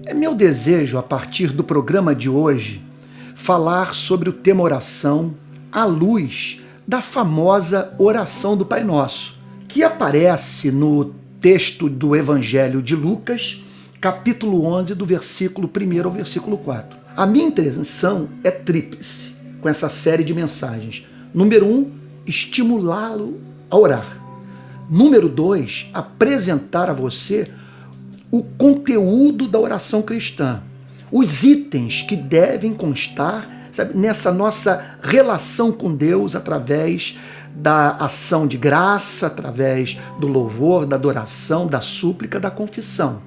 É meu desejo, a partir do programa de hoje, falar sobre o tema oração à luz da famosa oração do Pai Nosso, que aparece no texto do Evangelho de Lucas, capítulo 11, do versículo 1 ao versículo 4. A minha intenção é tríplice com essa série de mensagens. Número 1, estimulá-lo a orar. Número 2, apresentar a você o conteúdo da oração cristã, os itens que devem constar, sabe, nessa nossa relação com Deus através da ação de graça, através do louvor, da adoração, da súplica, da confissão.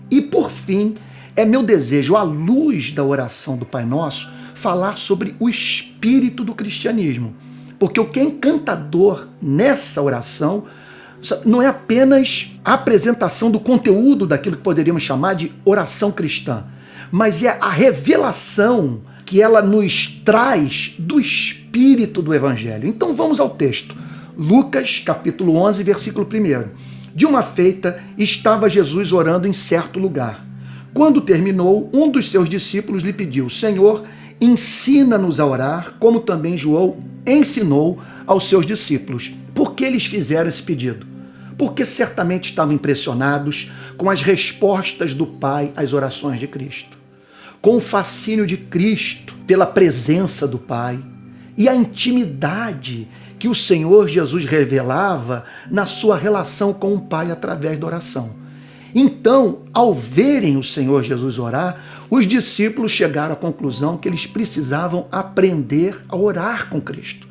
E por fim, é meu desejo, à luz da oração do Pai Nosso, falar sobre o espírito do cristianismo. Porque o que é encantador nessa oração não é apenas a apresentação do conteúdo daquilo que poderíamos chamar de oração cristã, mas é a revelação que ela nos traz do espírito do Evangelho. Então vamos ao texto. Lucas, capítulo 11, versículo 1. De uma feita, estava Jesus orando em certo lugar. Quando terminou, um dos seus discípulos lhe pediu: Senhor, ensina-nos a orar, como também João ensinou aos seus discípulos. Por que eles fizeram esse pedido? Porque certamente estavam impressionados com as respostas do Pai às orações de Cristo, com o fascínio de Cristo pela presença do Pai e a intimidade que o Senhor Jesus revelava na sua relação com o Pai através da oração. Então, ao verem o Senhor Jesus orar, os discípulos chegaram à conclusão que eles precisavam aprender a orar com Cristo.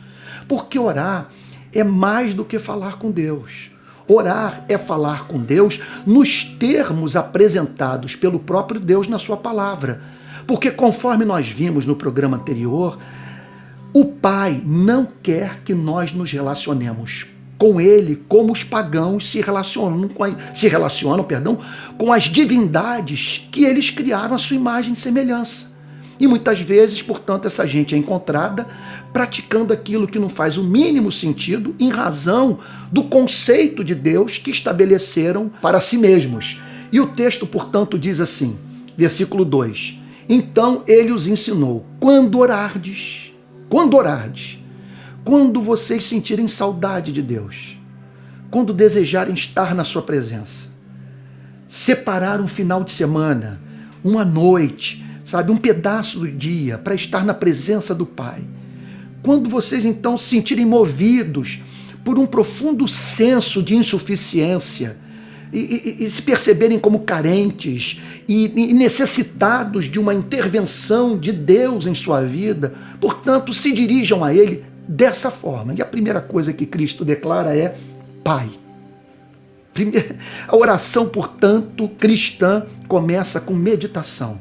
Porque orar é mais do que falar com Deus. Orar é falar com Deus nos termos apresentados pelo próprio Deus na sua palavra. Porque conforme nós vimos no programa anterior, o Pai não quer que nós nos relacionemos com Ele como os pagãos se relacionam com as divindades que eles criaram à sua imagem e semelhança. E muitas vezes, portanto, essa gente é encontrada praticando aquilo que não faz o mínimo sentido em razão do conceito de Deus que estabeleceram para si mesmos. E o texto, portanto, diz assim, versículo 2, então ele os ensinou, quando orardes, quando vocês sentirem saudade de Deus, quando desejarem estar na sua presença, separar um final de semana, uma noite, um pedaço do dia para estar na presença do Pai. Quando vocês então se sentirem movidos por um profundo senso de insuficiência e se perceberem como carentes e necessitados de uma intervenção de Deus em sua vida, portanto, se dirijam a Ele dessa forma. E a primeira coisa que Cristo declara é Pai. A oração, portanto, cristã começa com meditação.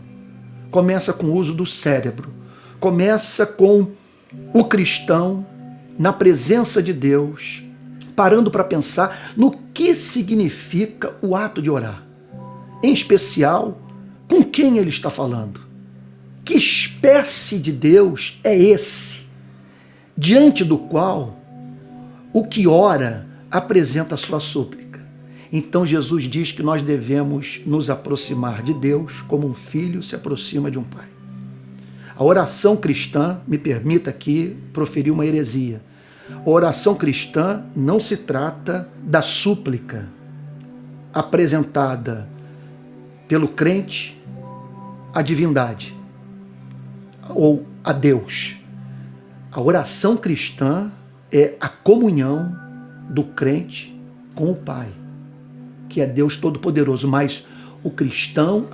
Começa com o uso do cérebro, começa com o cristão na presença de Deus, parando para pensar no que significa o ato de orar. Em especial, com quem ele está falando. Que espécie de Deus é esse, diante do qual o que ora apresenta a sua súplica? Então Jesus diz que nós devemos nos aproximar de Deus como um filho se aproxima de um pai. A oração cristã, me permita aqui proferir uma heresia. A oração cristã não se trata da súplica apresentada pelo crente à divindade ou a Deus. A oração cristã é a comunhão do crente com o Pai, que é Deus Todo-Poderoso, mas o cristão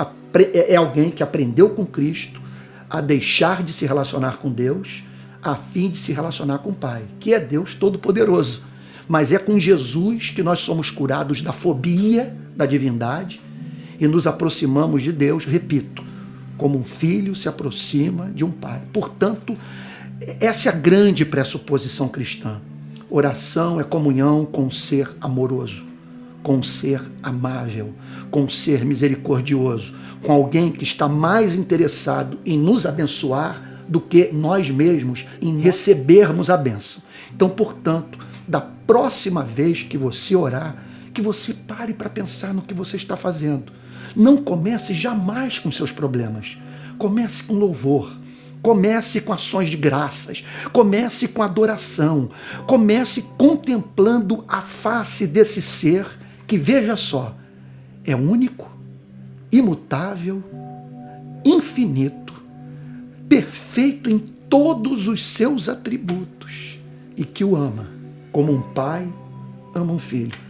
é alguém que aprendeu com Cristo a deixar de se relacionar com Deus a fim de se relacionar com o Pai, que é Deus Todo-Poderoso. Mas é com Jesus que nós somos curados da fobia da divindade e nos aproximamos de Deus, repito, como um filho se aproxima de um pai. Portanto, essa é a grande pressuposição cristã. Oração é comunhão com um ser amoroso, com um ser amável, com um ser misericordioso, com alguém que está mais interessado em nos abençoar do que nós mesmos em recebermos a bênção. Então, portanto, da próxima vez que você orar, que você pare para pensar no que você está fazendo. Não comece jamais com seus problemas. Comece com louvor. Comece com ações de graças. Comece com adoração. Comece contemplando a face desse ser que, veja só, é único, imutável, infinito, perfeito em todos os seus atributos e que o ama como um pai ama um filho.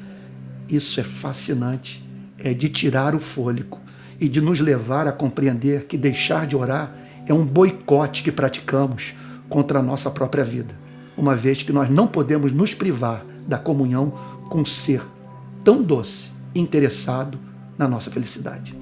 Isso é fascinante, é de tirar o fôlego e de nos levar a compreender que deixar de orar é um boicote que praticamos contra a nossa própria vida, uma vez que nós não podemos nos privar da comunhão com um ser tão doce, interessado na nossa felicidade.